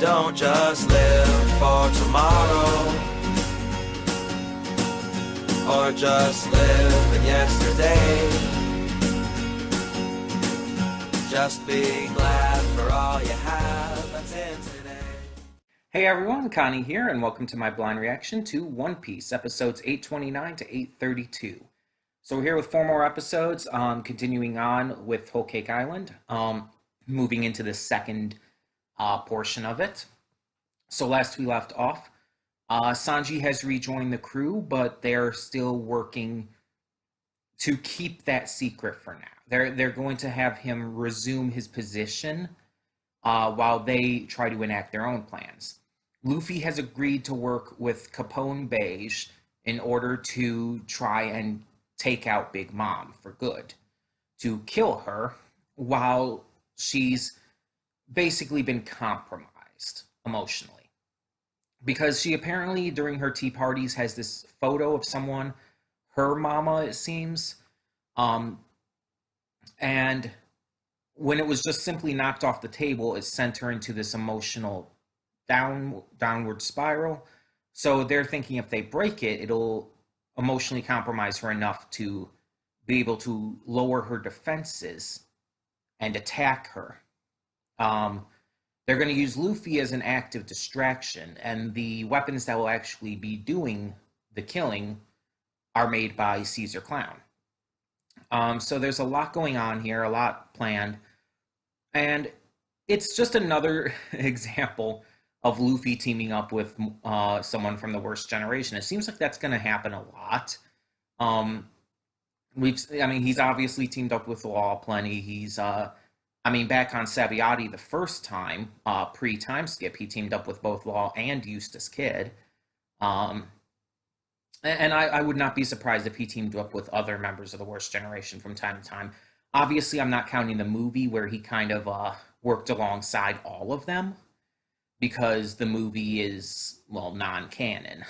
Don't just live for tomorrow, or just live in yesterday. Just be glad for all you have that's in today. Hey everyone, Connie here, and welcome to my blind reaction to One Piece, episodes 829 to 832. So we're here with four more episodes, continuing on with Whole Cake Island, moving into the second portion of it. So last we left off, Sanji has rejoined the crew, but they're still working to keep that secret for now. They're going to have him resume his position while they try to enact their own plans. Luffy has agreed to work with Capone Beige in order to try and take out Big Mom for good, to kill her while she's basically been compromised emotionally. Because she apparently, during her tea parties, has this photo of someone, her mama, it seems, and when it was just simply knocked off the table, it sent her into this emotional downward spiral. So they're thinking if they break it, it'll emotionally compromise her enough to be able to lower her defenses and attack her. They're going to use Luffy as an active distraction, and the weapons that will actually be doing the killing are made by Caesar Clown. So there's a lot going on here, a lot planned, and it's just another example of Luffy teaming up with someone from the worst generation. It seems like that's going to happen a lot. He's obviously teamed up with Law plenty. He's, back on Sabiati the first time, pre-time skip, he teamed up with both Law and Eustace Kid. And I would not be surprised if he teamed up with other members of the worst generation from time to time. Obviously, I'm not counting the movie where he kind of worked alongside all of them, because the movie is, well, non-canon.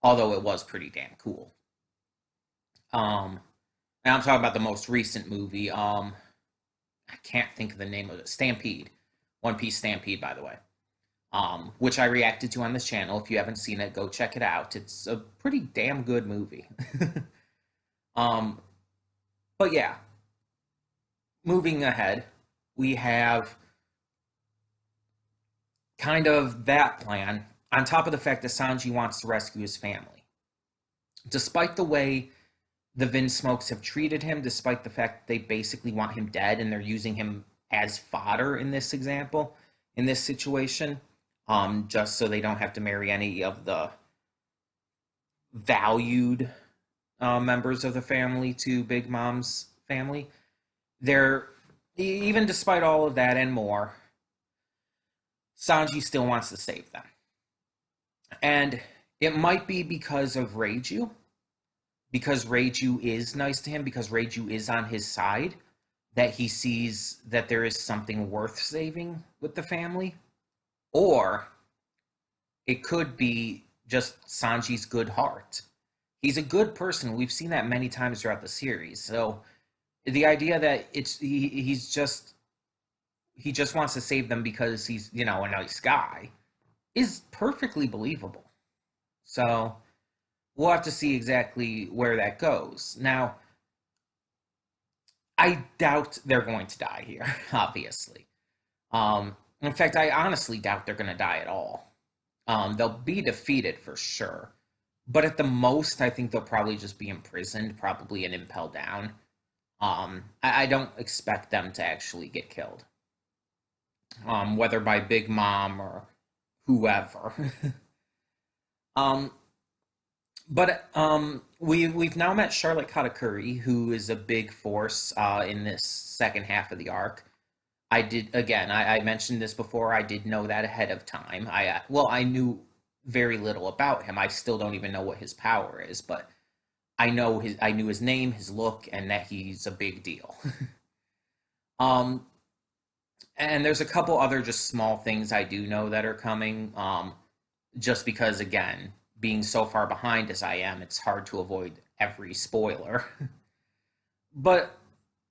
Although it was pretty damn cool. And I'm talking about the most recent movie. I can't think of the name of it. Stampede. One Piece Stampede, by the way. Which I reacted to on this channel. If you haven't seen it, go check it out. It's a pretty damn good movie. But yeah. Moving ahead, we have kind of that plan, on top of the fact that Sanji wants to rescue his family. Despite the way the Vinsmokes have treated him, despite the fact they basically want him dead and they're using him as fodder in this example, in this situation, just so they don't have to marry any of the valued members of the family to Big Mom's family. Even despite all of that and more, Sanji still wants to save them. And it might be because of Reiju, because Reiju is nice to him, because Reiju is on his side, that he sees that there is something worth saving with the family. Or it could be just Sanji's good heart. He's a good person. We've seen that many times throughout the series. So the idea that he just wants to save them because he's, a nice guy is perfectly believable. So we'll have to see exactly where that goes. Now, I doubt they're going to die here, obviously. In fact, I honestly doubt they're going to die at all. They'll be defeated for sure. But at the most, I think they'll probably just be imprisoned, probably and impelled down. I don't expect them to actually get killed. Whether by Big Mom or whoever. We've now met Charlotte Katakuri, who is a big force in this second half of the arc. I mentioned this before, I did know that ahead of time. I knew very little about him. I still don't even know what his power is, but I knew his name, his look, and that he's a big deal. And there's a couple other just small things I do know that are coming, just because, again, being so far behind as I am, it's hard to avoid every spoiler. But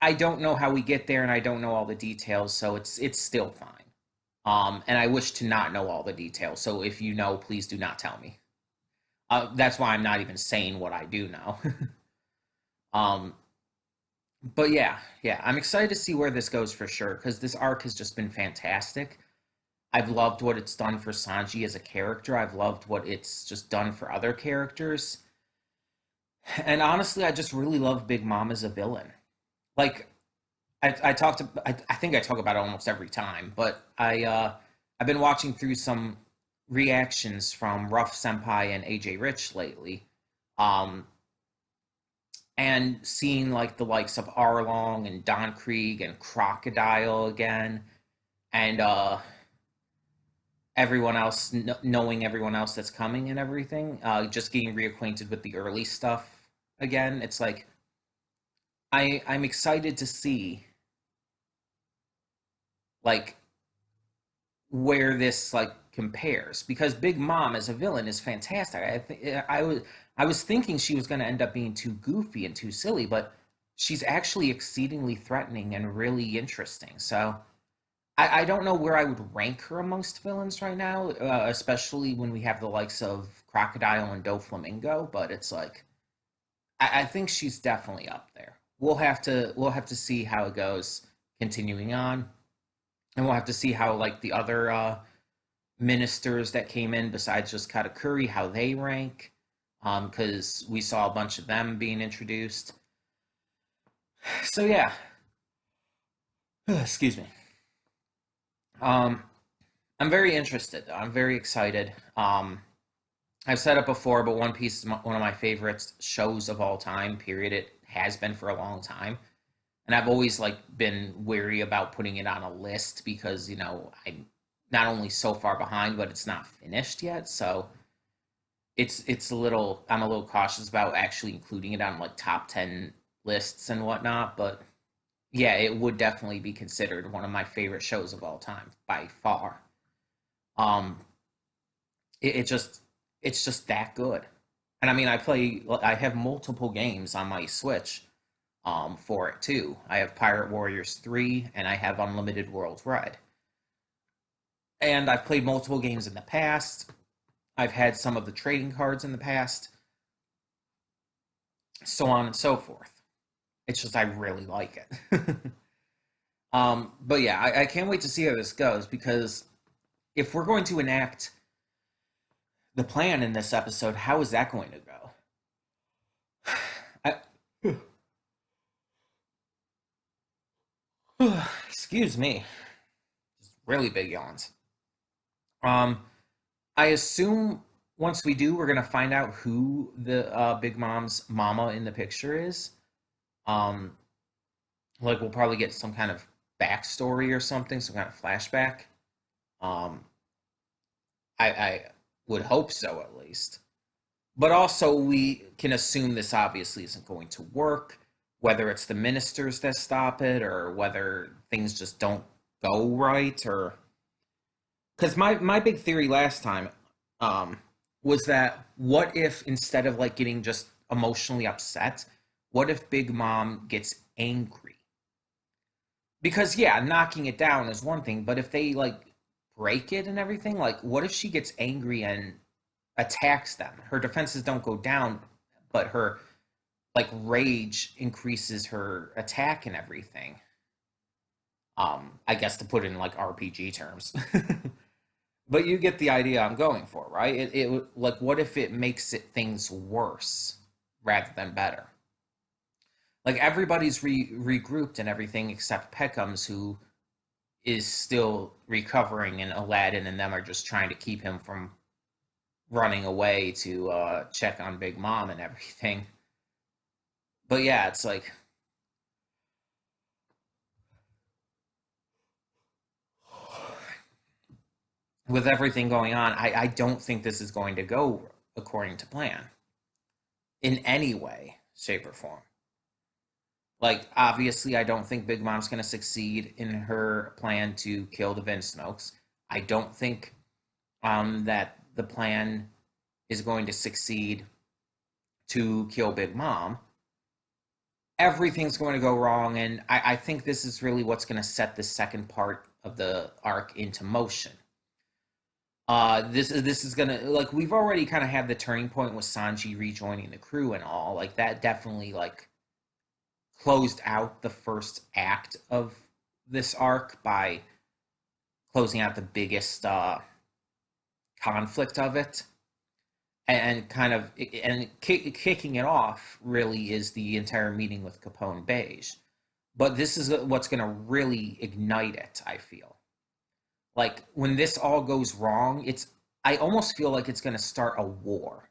I don't know how we get there, and I don't know all the details, so it's still fine. And I wish to not know all the details. So if you know, please do not tell me. That's why I'm not even saying what I do know. um, but yeah, I'm excited to see where this goes for sure because this arc has just been fantastic. I've loved what it's done for Sanji as a character. I've loved what it's just done for other characters. And honestly, I just really love Big Mom as a villain. Like I think I talk about it almost every time, but I've been watching through some reactions from Ruff Senpai and AJ Rich lately, um, and seeing like the likes of Arlong and Don Krieg and Crocodile again, and everyone else knowing everyone else that's coming and everything, just getting reacquainted with the early stuff again. It's like I'm excited to see like where this like compares because Big Mom as a villain is fantastic. I was thinking she was going to end up being too goofy and too silly, but she's actually exceedingly threatening and really interesting. So I don't know where I would rank her amongst villains right now, especially when we have the likes of Crocodile and Doflamingo. But it's like I think she's definitely up there. We'll have to see how it goes continuing on, and we'll have to see how like the other ministers that came in besides just Katakuri, how they rank, because we saw a bunch of them being introduced. So yeah, excuse me. Um, I'm very interested. I'm very excited. I've said it before, but One Piece is one of my favorite shows of all time. Period. It has been for a long time, and I've always like been wary about putting it on a list because I'm not only so far behind, but it's not finished yet. So it's a little I'm a little cautious about actually including it on like top 10 lists and whatnot. But yeah, it would definitely be considered one of my favorite shows of all time by far. Um, it just it's just that good. And I mean, I have multiple games on my Switch for it too. I have Pirate Warriors 3 and I have Unlimited World Red. And I've played multiple games in the past. I've had some of the trading cards in the past, so on and so forth. It's just I really like it. But yeah, I can't wait to see how this goes because if we're going to enact the plan in this episode, how is that going to go? Excuse me, just really big yawns. Um, I assume once we do, we're gonna find out who the Big Mom's mama in the picture is. Um, like we'll probably get some kind of backstory or something, some kind of flashback. Um, I would hope so at least. But also, we can assume this obviously isn't going to work, whether it's the ministers that stop it or whether things just don't go right. Or because my big theory last time um, was that what if instead of like getting just emotionally upset, what if Big Mom gets angry? Because yeah, knocking it down is one thing, but if they like break it and everything, like what if she gets angry and attacks them? Her defenses don't go down, but her like rage increases her attack and everything. I guess to put it in like RPG terms. But you get the idea I'm going for, right? Like what if it makes it things worse rather than better? Like everybody's regrouped and everything except Peckham's, who is still recovering, and Aladdin and them are just trying to keep him from running away to check on Big Mom and everything. But yeah, it's like with everything going on, I don't think this is going to go according to plan in any way, shape, or form. Like, obviously, I don't think Big Mom's going to succeed in her plan to kill the Vinsmokes. I don't think that the plan is going to succeed to kill Big Mom. Everything's going to go wrong, and I think this is really what's going to set the second part of the arc into motion. This is gonna, like, we've already kind of had the turning point with Sanji rejoining the crew and all, like that definitely like closed out the first act of this arc by closing out the biggest conflict of it, and kind of kicking it off really is the entire meeting with Capone Beige. But this is what's going to really ignite it, I feel. Like when this all goes wrong, I almost feel like it's going to start a war.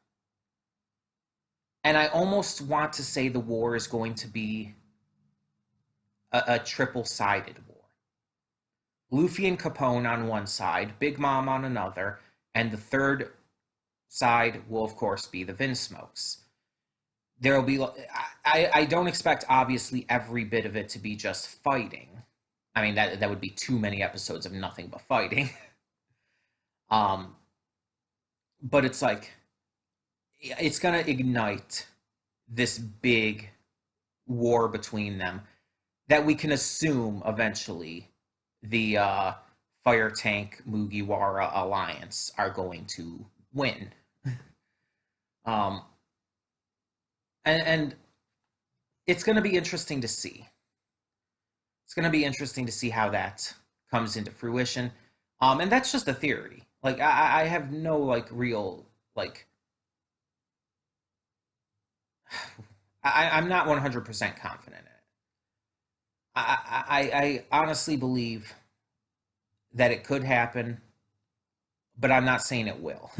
And I almost want to say the war is going to be a triple-sided war. Luffy and Capone on one side, Big Mom on another, and the third side will, of course, be the Vinsmokes. There'll be, I don't expect, obviously, every bit of it to be just fighting. I mean, that would be too many episodes of nothing but fighting. But it's like, it's going to ignite this big war between them that we can assume eventually the Fire Tank Mugiwara Alliance are going to win. And it's going to be interesting to see. It's going to be interesting to see how that comes into fruition. And that's just a theory. Like, I have no, like, real, like, I'm not 100% confident in it. I honestly believe that it could happen, but I'm not saying it will.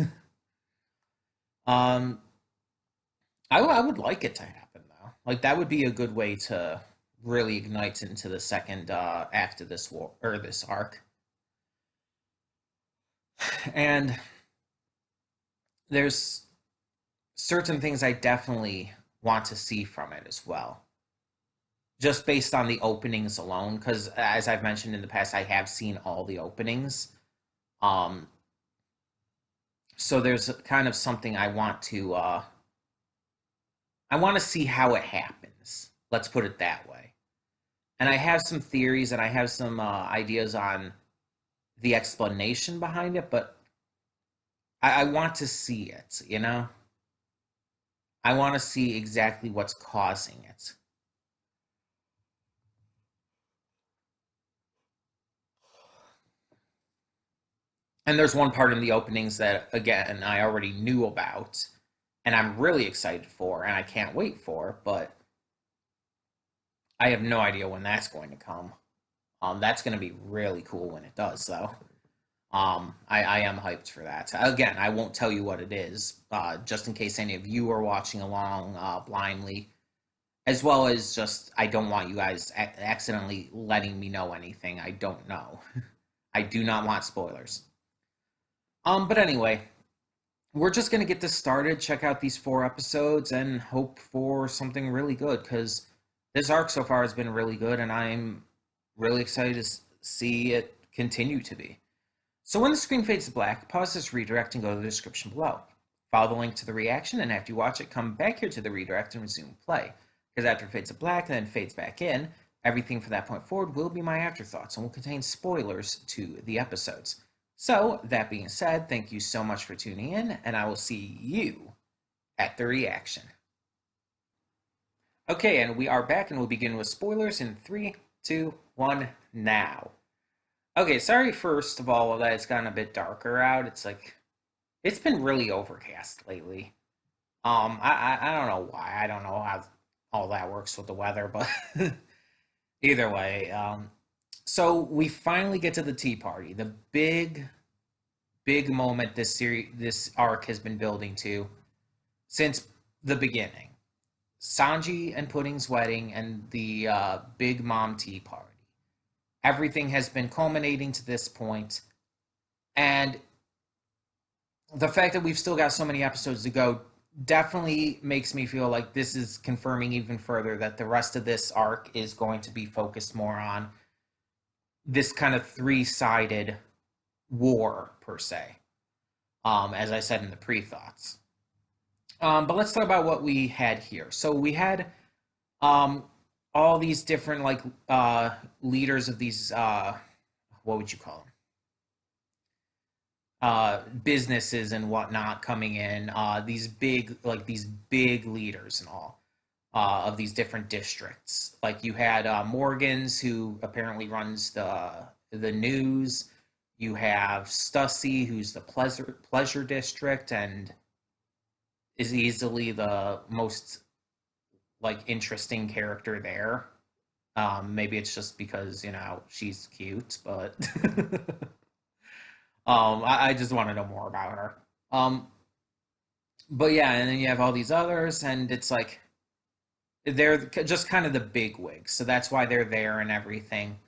um, I would like it to happen, though. Like, that would be a good way to really ignite into the second act of this war, or this arc. And there's certain things I definitely want to see from it as well, just based on the openings alone, because as I've mentioned in the past, I have seen all the openings. So there's kind of something I want to see how it happens. Let's put it that way. And I have some theories and I have some ideas on the explanation behind it, but I want to see it, you know? I want to see exactly what's causing it. And there's one part in the openings that, again, I already knew about, and I'm really excited for, and I can't wait for, but I have no idea when that's going to come. That's going to be really cool when it does, though. I am hyped for that. Again, I won't tell you what it is, just in case any of you are watching along blindly, as well as just I don't want you guys accidentally letting me know anything I don't know. I do not want spoilers. But anyway, we're just gonna get this started, check out these 4 episodes, and hope for something really good, because this arc so far has been really good, and I'm really excited to see it continue to be. So when the screen fades to black, pause this redirect and go to the description below. Follow the link to the reaction, and after you watch it, come back here to the redirect and resume play. Because after it fades to black and then fades back in, everything from that point forward will be my afterthoughts and will contain spoilers to the episodes. So, that being said, thank you so much for tuning in, and I will see you at the reaction. Okay, and we are back, and we'll begin with spoilers in 3, 2, 1, now. Okay, sorry first of all that it's gotten a bit darker out. It's like, it's been really overcast lately. I don't know why. I don't know how all that works with the weather, but either way, so we finally get to the tea party, the big moment this arc has been building to since the beginning. Sanji and Pudding's wedding and the Big Mom tea party. Everything has been culminating to this point, and the fact that we've still got so many episodes to go definitely makes me feel like this is confirming even further that the rest of this arc is going to be focused more on this kind of three-sided war, per se, as I said in the pre-thoughts. But let's talk about what we had here. So we had all these different, like, leaders of these, what would you call them? Businesses and whatnot coming in, these big leaders and all of these different districts. Like you had Morgan's, who apparently runs the news. You have Stussy, who's the pleasure district, and is easily the most like interesting character there. Maybe it's just because she's cute, but I just want to know more about her. Um, but yeah, and then you have all these others, and it's like they're just kind of the big wigs, so that's why they're there and everything.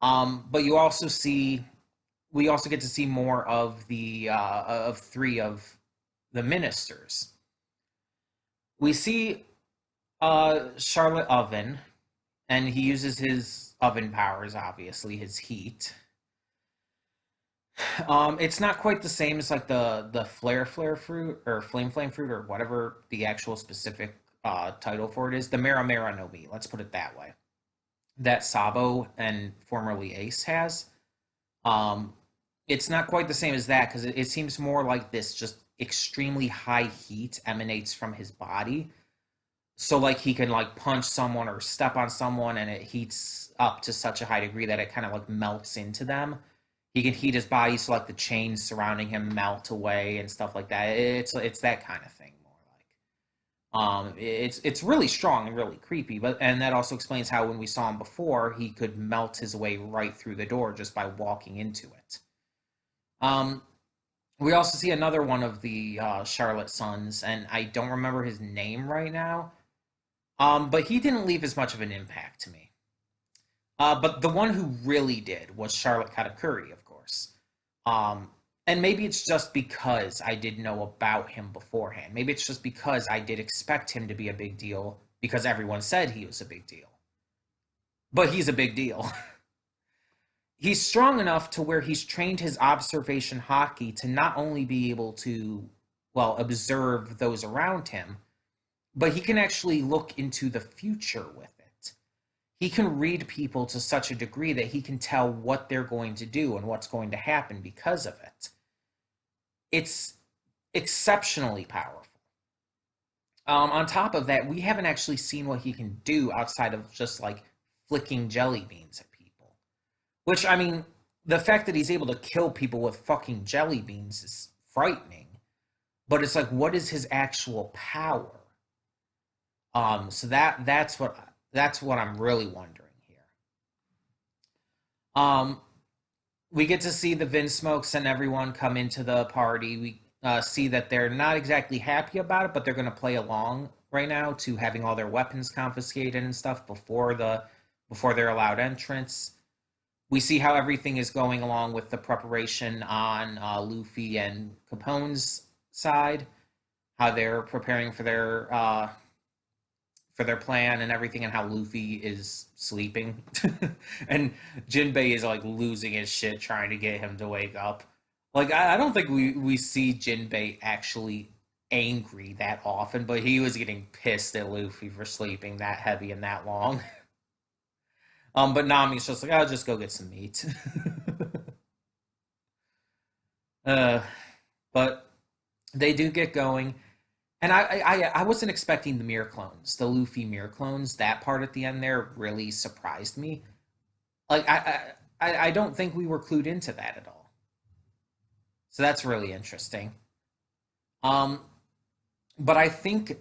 But we also get to see more of the of three of the ministers. We see Charlotte Oven, and he uses his oven powers, obviously his heat. It's not quite the same as like the flare fruit or flame fruit or whatever the actual specific title for it is. The Mera no Mi, let's put it that way. That Sabo and formerly Ace has. Um, it's not quite the same as that because it seems more like this just extremely high heat emanates from his body. So like he can like punch someone or step on someone and it heats up to such a high degree that it kind of like melts into them. He can heat his body so like the chains surrounding him melt away and stuff like that. It's that kind of thing more like. It's really strong and really creepy, but and that also explains how when we saw him before, he could melt his way right through the door just by walking into it. Um, we also see another one of the Charlotte sons, and I don't remember his name right now. But he didn't leave as much of an impact to me. But the one who really did was Charlotte Katakuri, of course. Um, and maybe it's just because I did know about him beforehand. Maybe it's just because I did expect him to be a big deal because everyone said he was a big deal. But he's a big deal. He's strong enough to where he's trained his observation hockey to not only be able to, well, observe those around him, but he can actually look into the future with it. He can read people to such a degree that he can tell what they're going to do and what's going to happen because of it. It's exceptionally powerful. On top of that, we haven't actually seen what he can do outside of just like flicking jelly beans at people. Which, I mean, the fact that he's able to kill people with fucking jelly beans is frightening. But it's like, what is his actual power? So that's what I'm really wondering here. Um, we get to see the Vinsmokes and everyone come into the party. We see that they're not exactly happy about it, but they're going to play along right now to having all their weapons confiscated and stuff before they're allowed entrance. We see how everything is going along with the preparation on Luffy and Capone's side, how they're preparing for their plan and everything, and how Luffy is sleeping, and Jinbei is like losing his shit trying to get him to wake up. Like I don't think we see Jinbei actually angry that often, but he was getting pissed at Luffy for sleeping that heavy and that long. But Nami's just like, I'll just go get some meat. uh, but they do get going. And I wasn't expecting the mirror clones, the Luffy mirror clones. That part at the end there really surprised me. Like I don't think we were clued into that at all. So that's really interesting. Um, but I think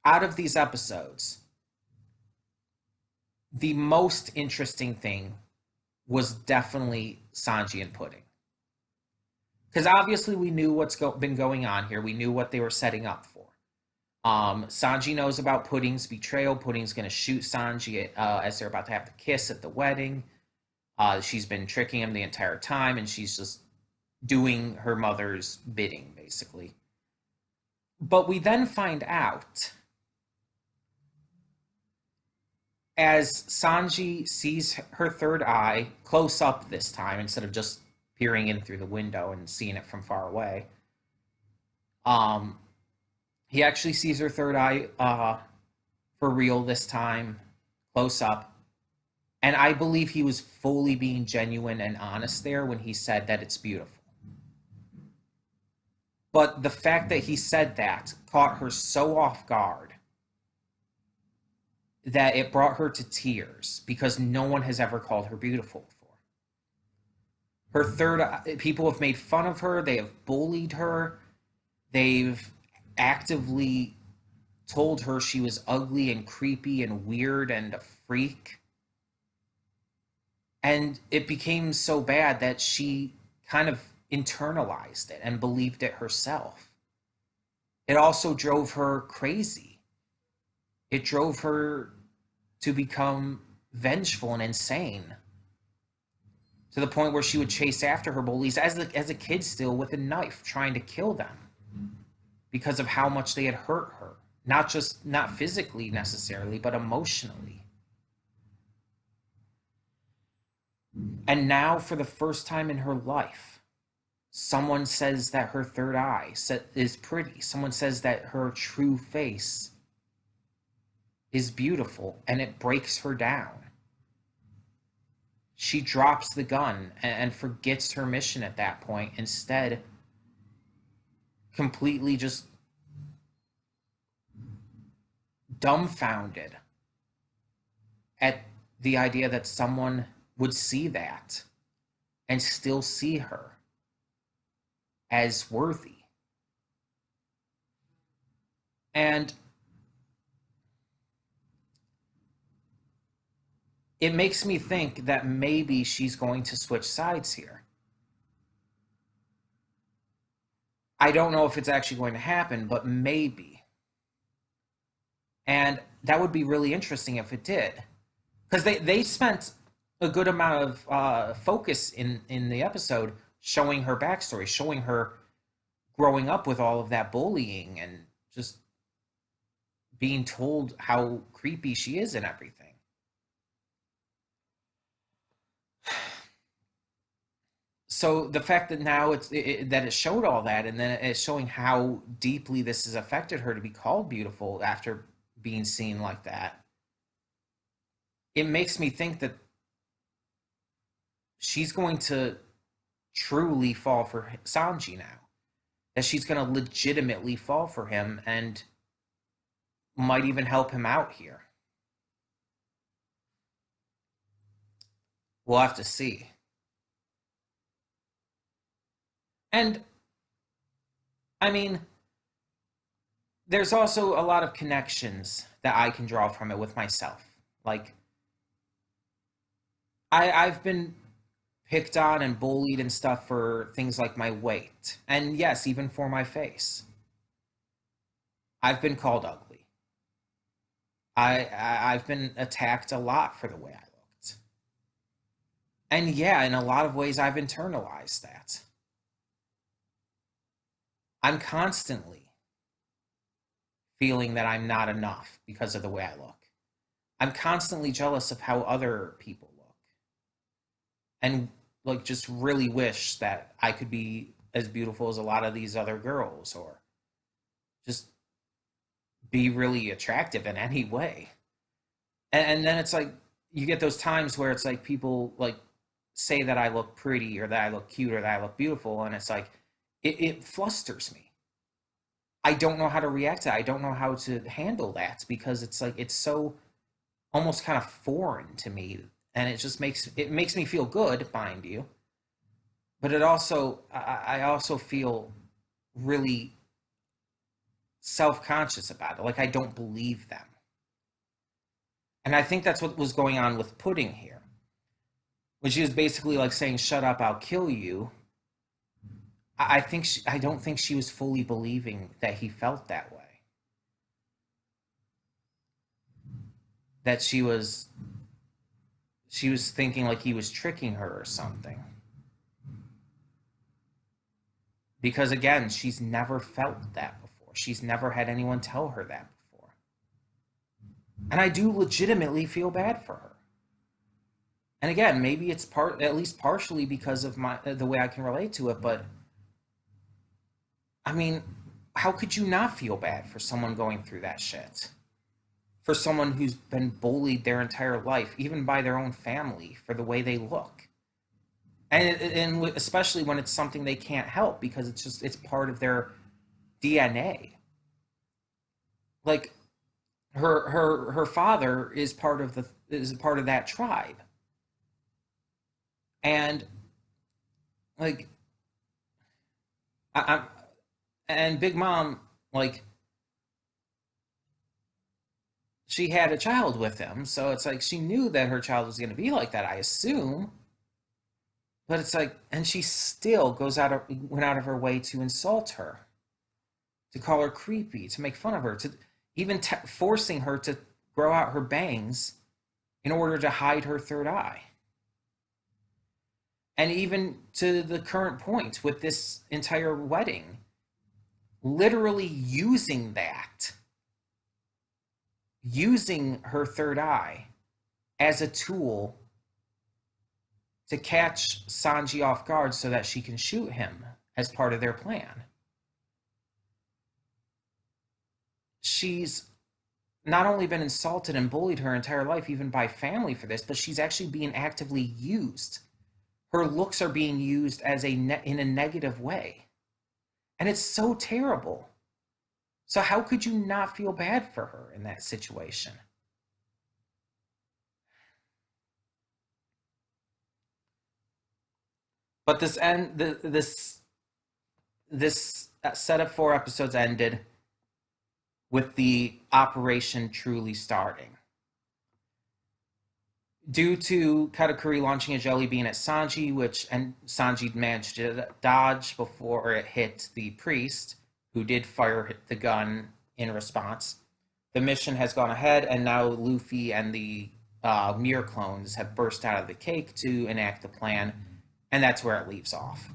out of these episodes, the most interesting thing was definitely Sanji and Pudding. Because obviously we knew been going on here. We knew what they were setting up for. Sanji knows about Pudding's betrayal. Pudding's going to shoot Sanji as they're about to have the kiss at the wedding. She's been tricking him the entire time, and she's just doing her mother's bidding, basically. But we then find out, as Sanji sees her third eye, close up this time, instead of just peering in through the window and seeing it from far away. He actually sees her third eye for real this time, close up. And I believe he was fully being genuine and honest there when he said that it's beautiful. But the fact that he said that caught her so off guard that it brought her to tears because no one has ever called her beautiful before. Her third, people have made fun of her, they have bullied her, they've actively told her she was ugly and creepy and weird and a freak. And it became so bad that she kind of internalized it and believed it herself. It also drove her crazy. It drove her to become vengeful and insane to the point where she would chase after her bullies as a kid still with a knife trying to kill them because of how much they had hurt her, not physically necessarily, but emotionally. And now, for the first time in her life, someone says that her third eye is pretty. Someone says that her true face is beautiful, and it breaks her down. She drops the gun and forgets her mission at that point, instead, completely just dumbfounded at the idea that someone would see that and still see her as worthy. And it makes me think that maybe she's going to switch sides here. I don't know if it's actually going to happen, but maybe. And that would be really interesting if it did. Because they spent a good amount of focus in the episode showing her backstory, showing her growing up with all of that bullying and just being told how creepy she is and everything. So the fact that now that it showed all that, and then it's showing how deeply this has affected her to be called beautiful after being seen like that, it makes me think that she's going to truly fall for Sanji now. That she's going to legitimately fall for him and might even help him out here. We'll have to see. And, I mean, there's also a lot of connections that I can draw from it with myself. Like, I've been picked on and bullied and stuff for things like my weight. And yes, even for my face. I've been called ugly. I've been attacked a lot for the way I looked. And yeah, in a lot of ways, I've internalized that. I'm constantly feeling that I'm not enough because of the way I look. I'm constantly jealous of how other people look. And like just really wish that I could be as beautiful as a lot of these other girls or just be really attractive in any way. And then it's like you get those times where it's like people like say that I look pretty or that I look cute or that I look beautiful, and it's like it flusters me. I don't know how to react to it. I don't know how to handle that because it's like it's so almost kind of foreign to me, and it makes me feel good, mind you, but it also I also feel really self-conscious about it. Like I don't believe them, and I think that's what was going on with Pudding here, when she was basically like saying, "Shut up, I'll kill you." I don't think she was fully believing that he felt that way. That she was thinking like he was tricking her or something. Because again, she's never felt that before. She's never had anyone tell her that before. And I do legitimately feel bad for her. And again, maybe it's at least partially because of the way I can relate to it, but I mean, how could you not feel bad for someone going through that shit? for someone who's been bullied their entire life, even by their own family, for the way they look. And especially when it's something they can't help because it's part of their DNA. Like her father is part of that tribe, and like I'm and Big Mom, like, she had a child with him, so it's like she knew that her child was going to be like that, I assume. But it's like, and she still went out of her way to insult her, to call her creepy, to make fun of her, to even forcing her to grow out her bangs in order to hide her third eye. And even to the current point with this entire wedding, literally using her third eye as a tool to catch Sanji off guard so that she can shoot him as part of their plan. She's not only been insulted and bullied her entire life, even by family, for this, but she's actually being actively used. Her looks are being used as in a negative way. And it's so terrible. So how could you not feel bad for her in that situation? But this set of 4 episodes ended with the operation truly starting. Due to Katakuri launching a jelly bean at Sanji, and Sanji managed to dodge before it hit the priest, who did fire the gun in response. The mission has gone ahead, and now Luffy and the Mirror clones have burst out of the cake to enact the plan, and that's where it leaves off.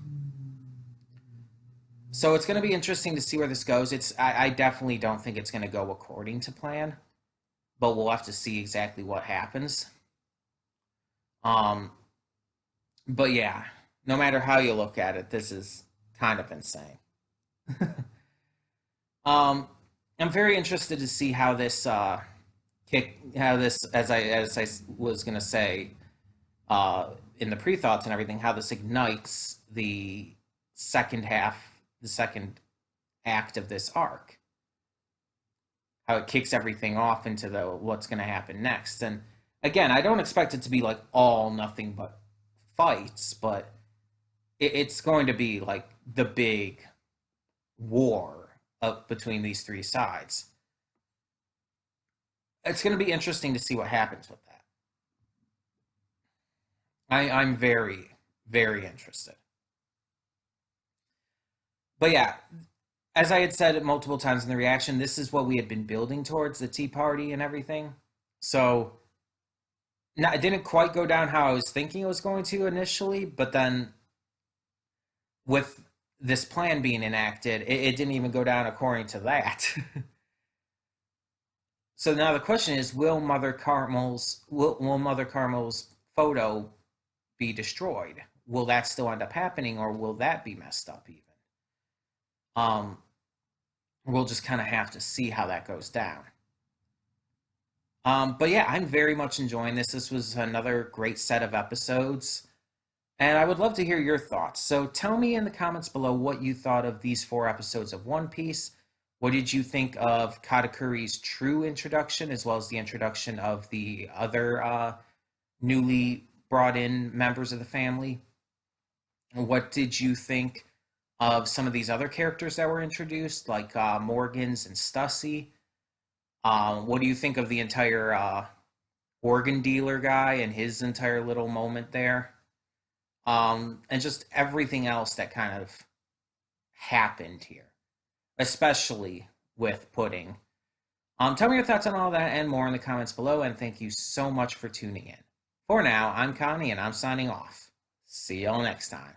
So it's going to be interesting to see where this goes. I definitely don't think it's going to go according to plan, but we'll have to see exactly what happens. But yeah, no matter how you look at it, this is kind of insane. I'm very interested to see how this as I was gonna say in the pre-thoughts and everything, how this ignites the second act of this arc, how it kicks everything off into what's going to happen next. And again, I don't expect it to be like all nothing but fights, but it's going to be like the big war between these 3 sides. It's going to be interesting to see what happens with that. I'm very, very interested. But yeah, as I had said multiple times in the reaction, this is what we had been building towards, the Tea Party and everything. So it didn't quite go down how I was thinking it was going to initially, but then with this plan being enacted, it didn't even go down according to that. So now the question is, will Mother Carmel's photo be destroyed? Will that still end up happening, or will that be messed up even? We'll just kind of have to see how that goes down. But yeah, I'm very much enjoying this. This was another great set of episodes, and I would love to hear your thoughts. So tell me in the comments below what you thought of these 4 episodes of One Piece. What did you think of Katakuri's true introduction, as well as the introduction of the other newly brought in members of the family? What did you think of some of these other characters that were introduced, like Morgans and Stussy? What do you think of the entire organ dealer guy and his entire little moment there? And just everything else that kind of happened here, especially with Pudding. Tell me your thoughts on all that and more in the comments below, and thank you so much for tuning in. For now, I'm Connie, and I'm signing off. See y'all next time.